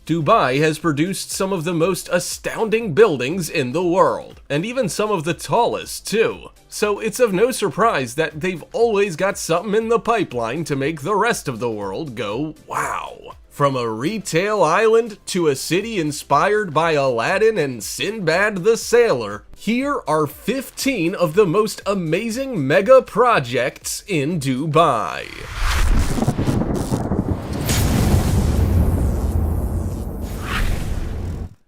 Dubai has produced some of the most astounding buildings in the world, and even some of the tallest too. So it's of no surprise that they've always got something in the pipeline to make the rest of the world go wow. From a retail island to a city inspired by Aladdin and Sinbad the Sailor, here are 15 of the most amazing mega projects in Dubai.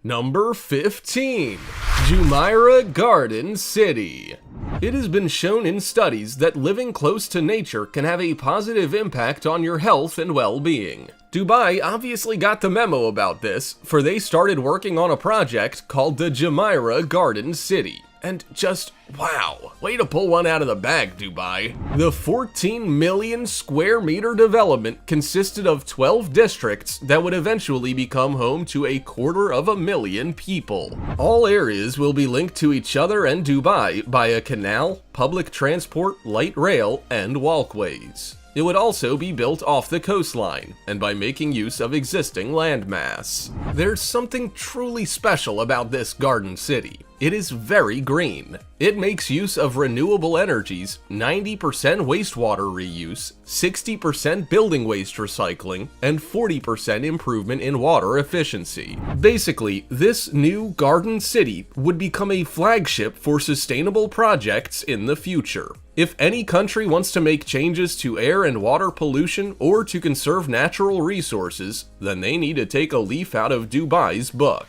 Number 15. Jumeirah Garden City. It has been shown in studies that living close to nature can have a positive impact on your health and well-being. Dubai obviously got the memo about this, for they started working on a project called the Jumeirah Garden City. And just wow, way to pull one out of the bag, Dubai. The 14 million square meter development consisted of 12 districts that would eventually become home to 250,000 people. All areas will be linked to each other and Dubai by a canal, public transport, light rail, and walkways. It would also be built off the coastline, and by making use of existing landmass. There's something truly special about this garden city. It is very green. It makes use of renewable energies, 90% wastewater reuse, 60% building waste recycling, and 40% improvement in water efficiency. Basically, this new garden city would become a flagship for sustainable projects in the future. If any country wants to make changes to air and water pollution or to conserve natural resources, then they need to take a leaf out of Dubai's book.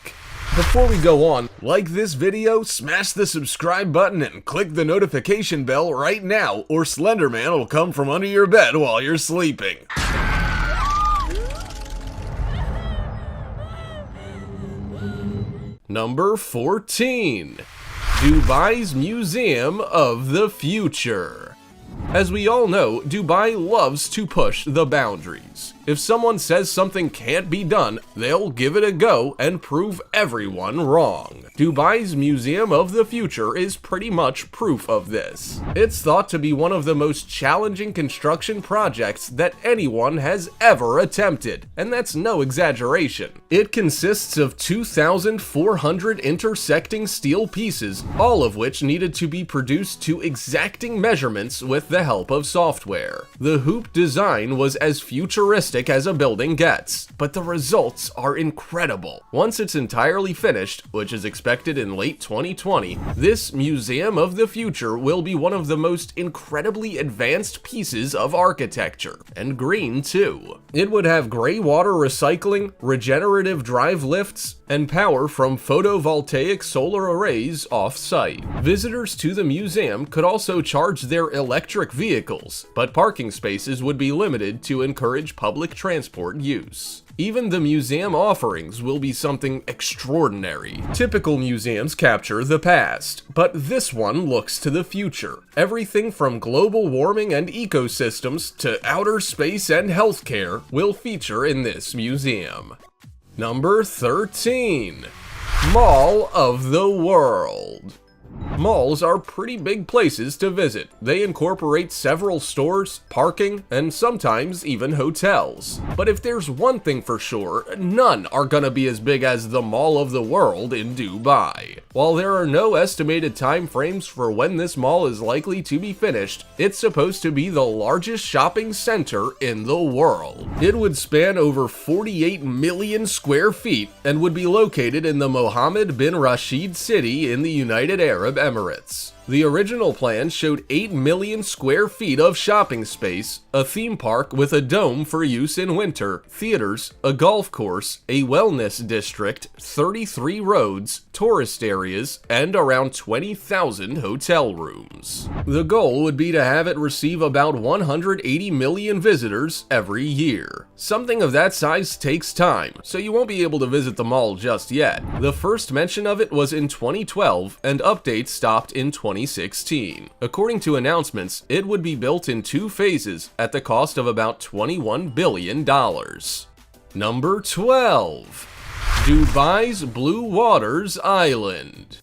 Before we go on, like this video, smash the subscribe button, and click the notification bell right now, or Slenderman will come from under your bed while you're sleeping. Number 14. Dubai's Museum of the Future. As we all know, Dubai loves to push the boundaries. If someone says something can't be done, they'll give it a go and prove everyone wrong. Dubai's Museum of the Future is pretty much proof of this. It's thought to be one of the most challenging construction projects that anyone has ever attempted, and that's no exaggeration. It consists of 2,400 intersecting steel pieces, all of which needed to be produced to exacting measurements with the help of software. The hoop design was as futuristic as a building gets, but the results are incredible. Once it's entirely finished, which is expected in late 2020, this Museum of the Future will be one of the most incredibly advanced pieces of architecture, and green too. It would have gray water recycling, regenerative drive lifts, and power from photovoltaic solar arrays off-site. Visitors to the museum could also charge their electric vehicles, but parking spaces would be limited to encourage public transport use. Even the museum offerings will be something extraordinary. Typical museums capture the past, but this one looks to the future. Everything from global warming and ecosystems to outer space and healthcare will feature in this museum. Number 13. Mall of the World. Malls are pretty big places to visit. They incorporate several stores, parking, and sometimes even hotels. But if there's one thing for sure, none are gonna be as big as the Mall of the World in Dubai. While there are no estimated time frames for when this mall is likely to be finished, it's supposed to be the largest shopping center in the world. It would span over 48 million square feet and would be located in the Mohammed bin Rashid city in the United Arab Emirates. The original plan showed 8 million square feet of shopping space, a theme park with a dome for use in winter, theaters, a golf course, a wellness district, 33 roads, tourist areas, and around 20,000 hotel rooms. The goal would be to have it receive about 180 million visitors every year. Something of that size takes time, so you won't be able to visit the mall just yet. The first mention of it was in 2012, and updates stopped in 2016. According to announcements, it would be built in 2 phases at the cost of about $21 billion. Number 12. Dubai's Blue Waters Island.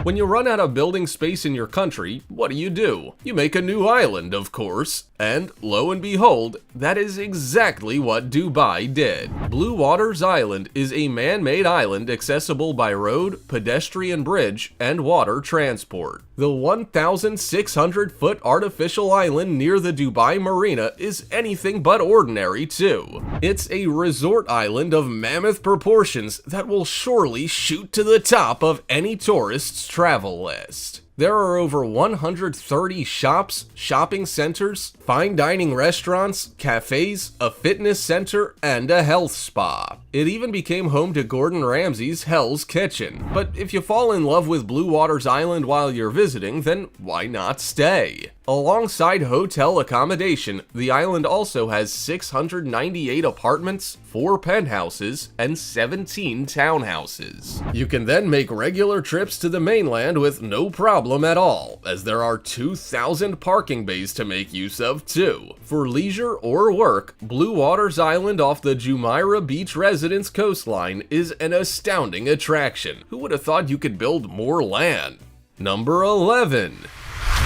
When you run out of building space in your country, what do? You make a new island, of course. And lo and behold, that is exactly what Dubai did. Blue Waters Island is a man-made island accessible by road, pedestrian bridge, and water transport. The 1,600-foot artificial island near the Dubai Marina is anything but ordinary, too. It's a resort island of mammoth proportions that will surely shoot to the top of any tourist's travel list. There are over 130 shops, shopping centers, fine dining restaurants, cafes, a fitness center, and a health spa. It even became home to Gordon Ramsay's Hell's Kitchen. But if you fall in love with Blue Waters Island while you're visiting, then why not stay? Alongside hotel accommodation, the island also has 698 apartments, 4 penthouses, and 17 townhouses. You can then make regular trips to the mainland with no problem at all, as there are 2,000 parking bays to make use of too. For leisure or work, Blue Waters Island off the Jumeirah Beach Residence coastline is an astounding attraction. Who would have thought you could build more land? Number 11.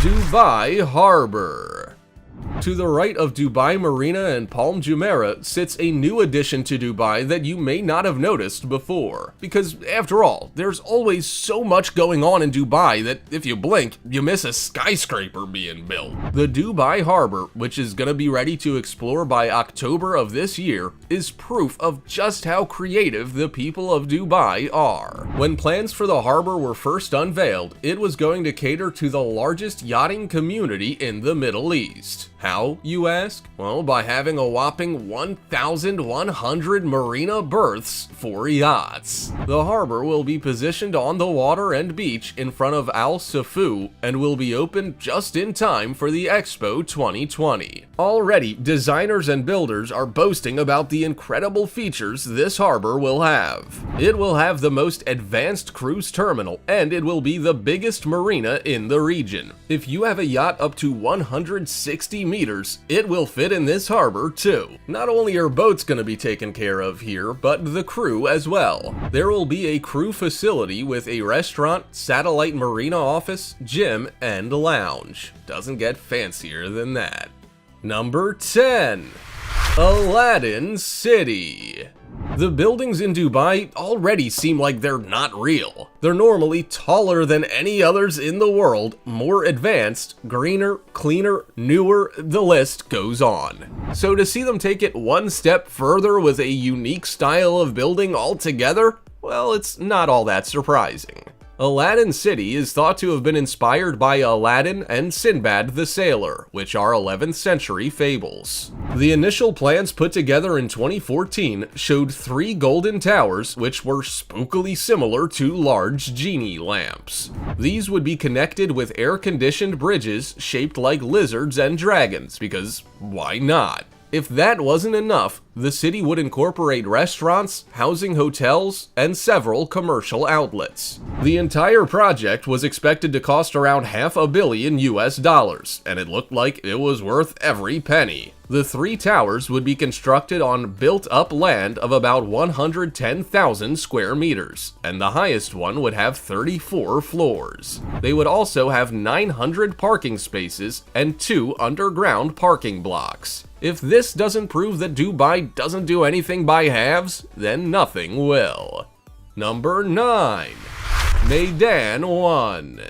Dubai Harbor. To the right of Dubai Marina and Palm Jumeirah sits a new addition to Dubai that you may not have noticed before. Because, after all, there's always so much going on in Dubai that if you blink, you miss a skyscraper being built. The Dubai Harbor, which is gonna be ready to explore by October of this year, is proof of just how creative the people of Dubai are. When plans for the harbor were first unveiled, it was going to cater to the largest yachting community in the Middle East. How, you ask? Well, by having a whopping 1,100 marina berths for yachts. The harbor will be positioned on the water and beach in front of Al Safu and will be open just in time for the Expo 2020. Already, designers and builders are boasting about the incredible features this harbor will have. It will have the most advanced cruise terminal, and it will be the biggest marina in the region. If you have a yacht up to 160 meters, it will fit in this harbor too. Not only are boats going to be taken care of here, but the crew as well. There will be a crew facility with a restaurant, satellite marina office, gym, and lounge. Doesn't get fancier than that. Number 10. Aladdin City. The buildings in Dubai already seem like they're not real. They're normally taller than any others in the world, more advanced, greener, cleaner, newer, the list goes on. So to see them take it one step further with a unique style of building altogether, well, it's not all that surprising. Aladdin City is thought to have been inspired by Aladdin and Sinbad the Sailor, which are 11th century fables. The initial plans put together in 2014 showed 3 golden towers which were spookily similar to large genie lamps. These would be connected with air-conditioned bridges shaped like lizards and dragons, because why not? If that wasn't enough, the city would incorporate restaurants, housing hotels, and several commercial outlets. The entire project was expected to cost around $500 million US, and it looked like it was worth every penny. The 3 towers would be constructed on built-up land of about 110,000 square meters, and the highest one would have 34 floors. They would also have 900 parking spaces and 2 underground parking blocks. If this doesn't prove that Dubai doesn't do anything by halves, then nothing will. Number 9. Meydan 1.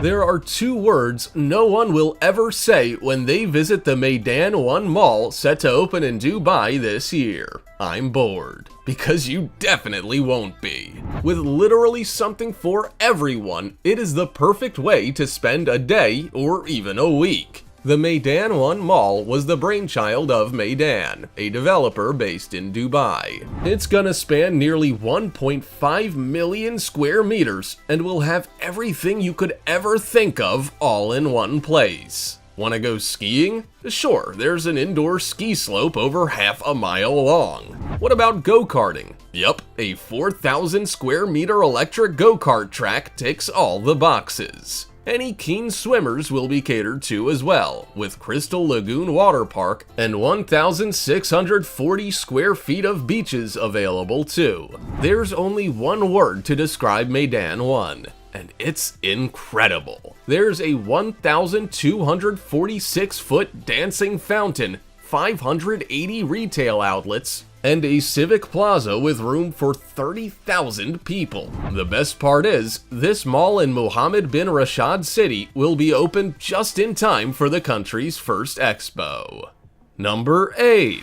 There are 2 words no one will ever say when they visit the Meydan 1 mall set to open in Dubai this year. I'm bored. Because you definitely won't be. With literally something for everyone, it is the perfect way to spend a day or even a week. The Meydan 1 Mall was the brainchild of Meydan, a developer based in Dubai. It's gonna span nearly 1.5 million square meters and will have everything you could ever think of all in one place. Wanna go skiing? Sure, there's an indoor ski slope over half a mile long. What about go-karting? Yup, a 4,000 square meter electric go-kart track ticks all the boxes. Any keen swimmers will be catered to as well, with Crystal Lagoon Water Park and 1,640 square feet of beaches available too. There's only one word to describe Meydan 1, and it's incredible. There's a 1,246-foot dancing fountain, 580 retail outlets, and a civic plaza with room for 30,000 people. The best part is, this mall in Mohammed bin Rashid City will be open just in time for the country's first expo. Number 8.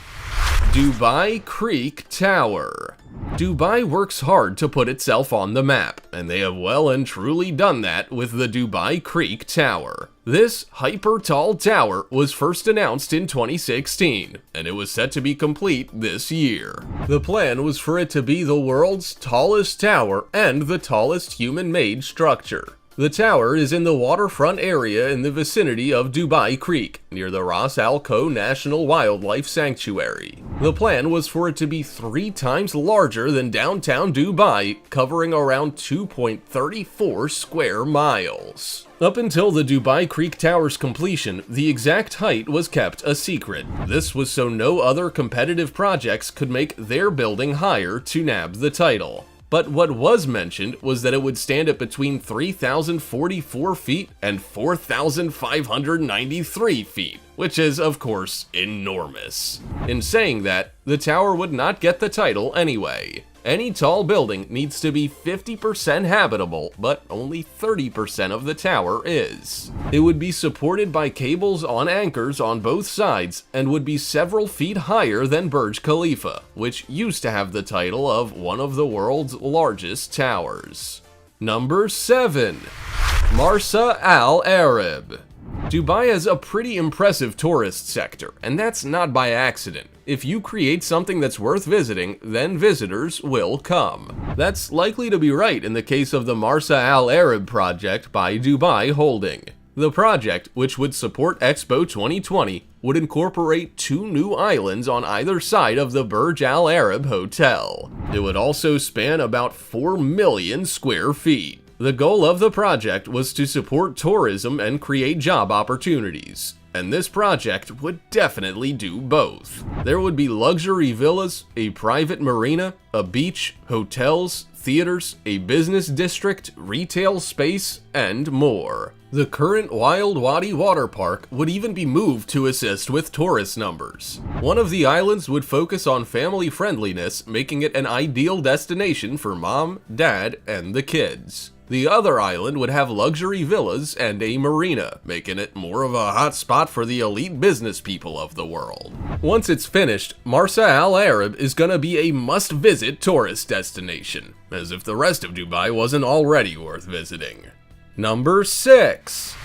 Dubai Creek Tower. Dubai works hard to put itself on the map, and they have well and truly done that with the Dubai Creek Tower. This hyper-tall tower was first announced in 2016, and it was set to be complete this year. The plan was for it to be the world's tallest tower and the tallest human-made structure. The tower is in the waterfront area in the vicinity of Dubai Creek, near the Ras Al Khaimah National Wildlife Sanctuary. The plan was for it to be 3 times larger than downtown Dubai, covering around 2.34 square miles. Up until the Dubai Creek Tower's completion, the exact height was kept a secret. This was so no other competitive projects could make their building higher to nab the title. But what was mentioned was that it would stand at between 3,044 feet and 4,593 feet, which is, of course, enormous. In saying that, the tower would not get the title anyway. Any tall building needs to be 50% habitable, but only 30% of the tower is. It would be supported by cables on anchors on both sides and would be several feet higher than Burj Khalifa, which used to have the title of one of the world's largest towers. Number 7. Marsa Al Arab. Dubai has a pretty impressive tourist sector, and that's not by accident. If you create something that's worth visiting, then visitors will come. That's likely to be right in the case of the Marsa Al Arab project by Dubai Holding. The project, which would support Expo 2020, would incorporate 2 new islands on either side of the Burj Al Arab Hotel. It would also span about 4 million square feet. The goal of the project was to support tourism and create job opportunities, and this project would definitely do both. There would be luxury villas, a private marina, a beach, hotels, theaters, a business district, retail space, and more. The current Wild Wadi water park would even be moved to assist with tourist numbers. One of the islands would focus on family friendliness, making it an ideal destination for mom, dad, and the kids. The other island would have luxury villas and a marina, making it more of a hot spot for the elite business people of the world. Once it's finished, Marsa Al Arab is gonna be a must-visit tourist destination, as if the rest of Dubai wasn't already worth visiting. Number 6.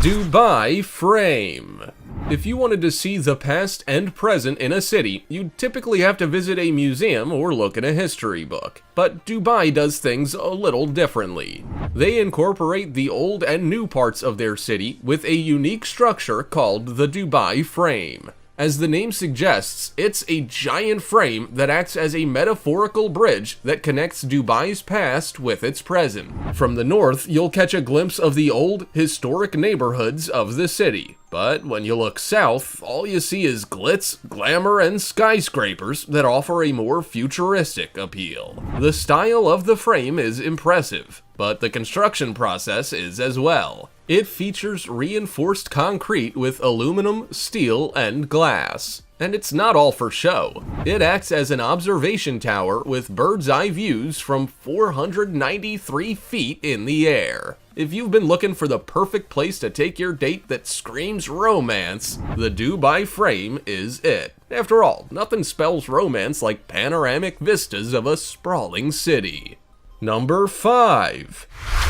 Dubai Frame. If you wanted to see the past and present in a city, you'd typically have to visit a museum or look in a history book. But Dubai does things a little differently. They incorporate the old and new parts of their city with a unique structure called the Dubai Frame. As the name suggests, it's a giant frame that acts as a metaphorical bridge that connects Dubai's past with its present. From the north, you'll catch a glimpse of the old, historic neighborhoods of the city. But when you look south, all you see is glitz, glamour, and skyscrapers that offer a more futuristic appeal. The style of the frame is impressive, but the construction process is as well. It features reinforced concrete with aluminum, steel, and glass. And it's not all for show. It acts as an observation tower with bird's eye views from 493 feet in the air. If you've been looking for the perfect place to take your date that screams romance, the Dubai Frame is it. After all, nothing spells romance like panoramic vistas of a sprawling city. Number 5.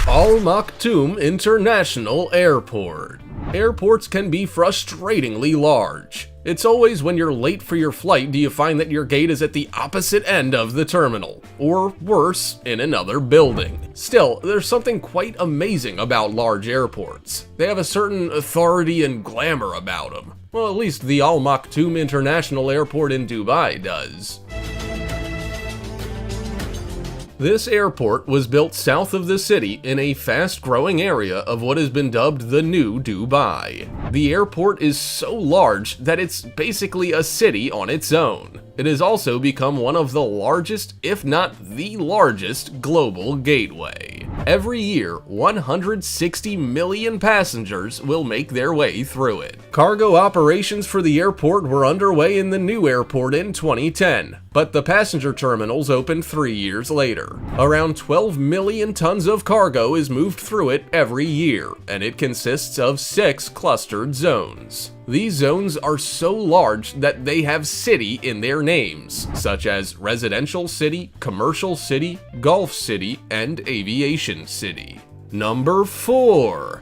Al Maktoum International Airport. Airports can be frustratingly large. It's always when you're late for your flight do you find that your gate is at the opposite end of the terminal, or worse, in another building. Still, there's something quite amazing about large airports. They have a certain authority and glamour about them. Well, at least the Al Maktoum International Airport in Dubai does. This airport was built south of the city in a fast-growing area of what has been dubbed the New Dubai. The airport is so large that it's basically a city on its own. It has also become one of the largest, if not the largest, global gateway. Every year, 160 million passengers will make their way through it. Cargo operations for the airport were underway in the new airport in 2010, but the passenger terminals opened 3 years later. Around 12 million tons of cargo is moved through it every year, and it consists of 6 clustered zones. These zones are so large that they have city in their names, such as Residential City, Commercial City, Golf City, and Aviation City. Number 4.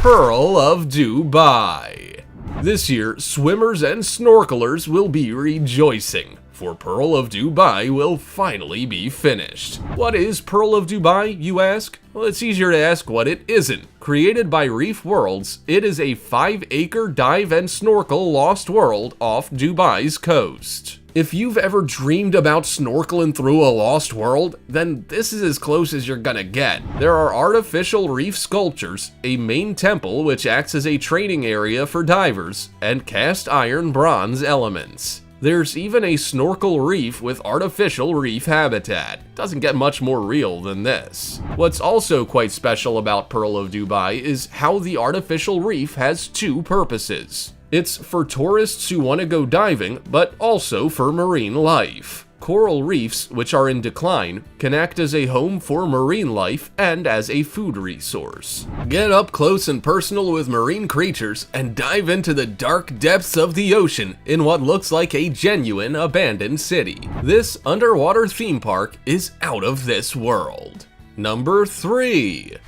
Pearl of Dubai. This year, swimmers and snorkelers will be rejoicing, for Pearl of Dubai will finally be finished. What is Pearl of Dubai, you ask? Well, it's easier to ask what it isn't. Created by Reef Worlds, it is a 5-acre dive and snorkel lost world off Dubai's coast. If you've ever dreamed about snorkeling through a lost world, then this is as close as you're gonna get. There are artificial reef sculptures, a main temple which acts as a training area for divers, and cast iron bronze elements. There's even a snorkel reef with artificial reef habitat. Doesn't get much more real than this. What's also quite special about Pearl of Dubai is how the artificial reef has 2 purposes. It's for tourists who want to go diving, but also for marine life. Coral reefs, which are in decline, can act as a home for marine life and as a food resource. Get up close and personal with marine creatures and dive into the dark depths of the ocean in what looks like a genuine abandoned city. This underwater theme park is out of this world. Number 3.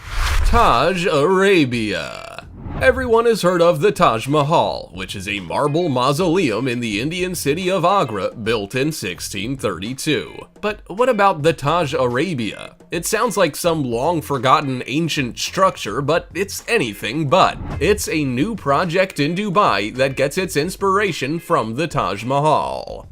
Taj Arabia. Everyone has heard of the Taj Mahal, which is a marble mausoleum in the Indian city of Agra built in 1632. But what about the Taj Arabia? It sounds like some long-forgotten ancient structure, but it's anything but. It's a new project in Dubai that gets its inspiration from the Taj Mahal.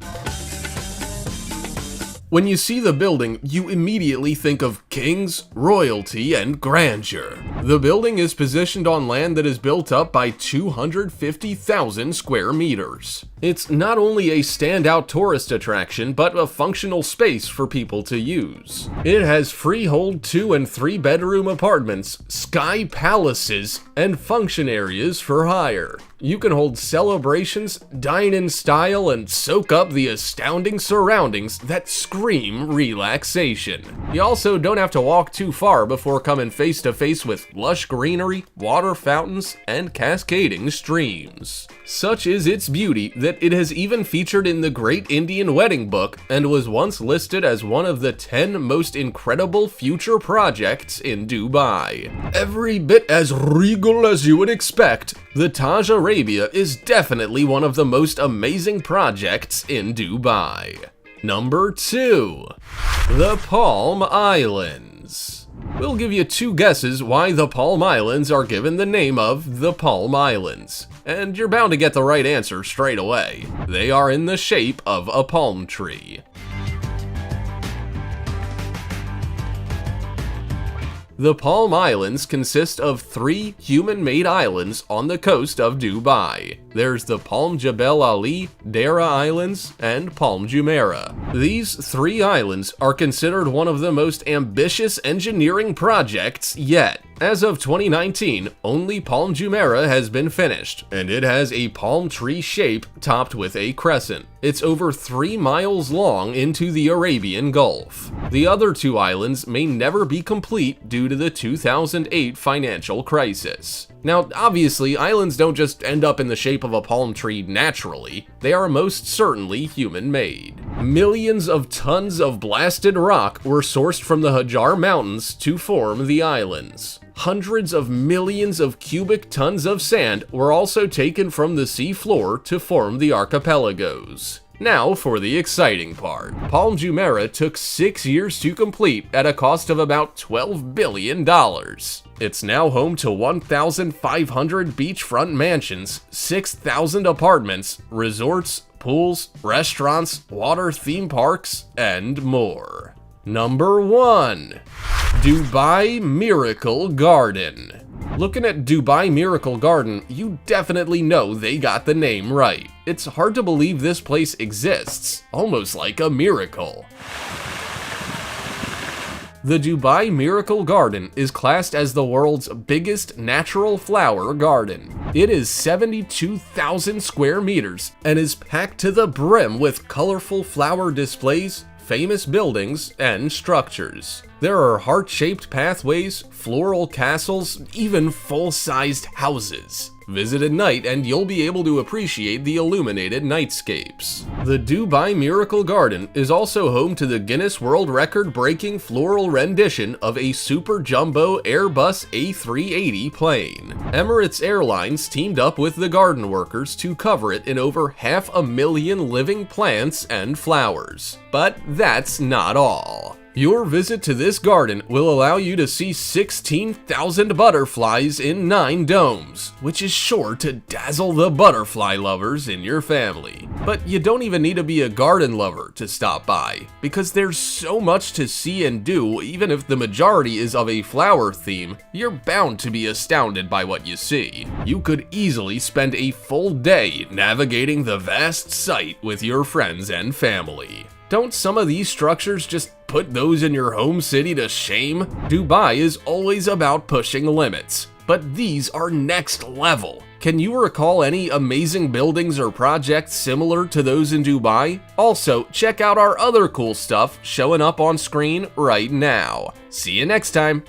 When you see the building, you immediately think of kings, royalty, and grandeur. The building is positioned on land that is built up by 250,000 square meters. It's not only a standout tourist attraction, but a functional space for people to use. It has freehold 2- and 3-bedroom apartments, sky palaces, and function areas for hire. You can hold celebrations, dine in style, and soak up the astounding surroundings that scream relaxation. You also don't have to walk too far before coming face to face with lush greenery, water fountains, and cascading streams. Such is its beauty that it has even featured in the Great Indian Wedding Book and was once listed as one of the 10 most incredible future projects in Dubai. Every bit as regal as you would expect, the Taj Arabia is definitely one of the most amazing projects in Dubai. Number 2. The Palm Islands. We'll give you 2 guesses why the Palm Islands are given the name of the Palm Islands, and you're bound to get the right answer straight away. They are in the shape of a palm tree. The Palm Islands consist of 3 human-made islands on the coast of Dubai. There's the Palm Jebel Ali, Dera Islands, and Palm Jumeirah. These 3 islands are considered one of the most ambitious engineering projects yet. As of 2019, only Palm Jumeirah has been finished, and it has a palm tree shape topped with a crescent. It's over 3 miles long into the Arabian Gulf. The other 2 islands may never be complete due to the 2008 financial crisis. Now, obviously, islands don't just end up in the shape of a palm tree naturally. They are most certainly human-made. Millions of tons of blasted rock were sourced from the Hajar Mountains to form the islands. Hundreds of millions of cubic tons of sand were also taken from the sea floor to form the archipelagos. Now for the exciting part. Palm Jumeirah took 6 years to complete at a cost of about $12 billion. It's now home to 1,500 beachfront mansions, 6,000 apartments, resorts, pools, restaurants, water theme parks, and more. Number 1. Dubai Miracle Garden. Looking at Dubai Miracle Garden, you definitely know they got the name right. It's hard to believe this place exists, almost like a miracle. The Dubai Miracle Garden is classed as the world's biggest natural flower garden. It is 72,000 square meters and is packed to the brim with colorful flower displays, famous buildings, and structures. There are heart-shaped pathways, floral castles, even full-sized houses. Visit at night and you'll be able to appreciate the illuminated nightscapes. The Dubai Miracle Garden is also home to the Guinness World Record-breaking floral rendition of a super jumbo Airbus A380 plane. Emirates Airlines teamed up with the garden workers to cover it in over 500,000 living plants and flowers. But that's not all. Your visit to this garden will allow you to see 16,000 butterflies in 9 domes, which is sure to dazzle the butterfly lovers in your family. But you don't even need to be a garden lover to stop by, because there's so much to see and do. Even if the majority is of a flower theme, you're bound to be astounded by what you see. You could easily spend a full day navigating the vast site with your friends and family. Don't some of these structures just put those in your home city to shame? Dubai is always about pushing limits, but these are next level. Can you recall any amazing buildings or projects similar to those in Dubai? Also, check out our other cool stuff showing up on screen right now. See you next time!